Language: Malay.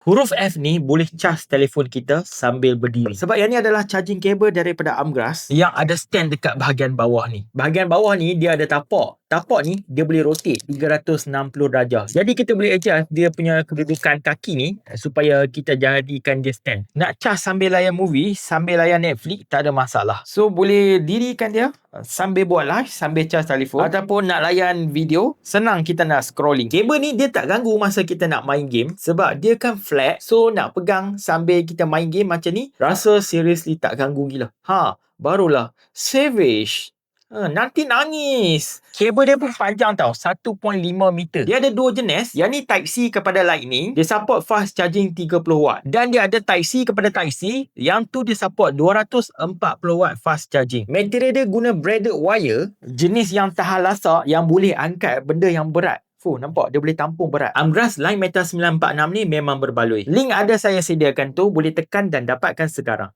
Huruf F ni boleh cas telefon kita sambil berdiri. Sebab yang ni adalah charging cable daripada Amgras yang ada stand dekat bahagian bawah ni. Bahagian bawah ni dia ada tapak. Tapak ni dia boleh rotate 360 darjah. Jadi kita boleh adjust dia punya kedudukan kaki ni supaya kita jadikan dia stand. Nak cas sambil layan movie, sambil layan Netflix tak ada masalah. So boleh dirikan dia sambil buat live, sambil cas telefon, ataupun nak layan video, senang kita nak scrolling. Kabel ni dia tak ganggu masa kita nak main game sebab dia kan flat. So nak pegang sambil kita main game macam ni, rasa seriously tak ganggu gila. Barulah savage. Nanti nangis. Kabel dia pun panjang tau, 1.5 meter. Dia ada dua jenis. Yang ni Type C kepada Lightning. Dia support fast charging 30 watt. Dan dia ada Type C kepada Type C. Yang tu dia support 240 watt fast charging. Material dia guna braided wire. Jenis yang tahan lasak, yang boleh angkat benda yang berat. Nampak? Dia boleh tampung berat. Amgras Line Meta 946 ni memang berbaloi. Link ada saya sediakan tu. Boleh tekan dan dapatkan sekarang.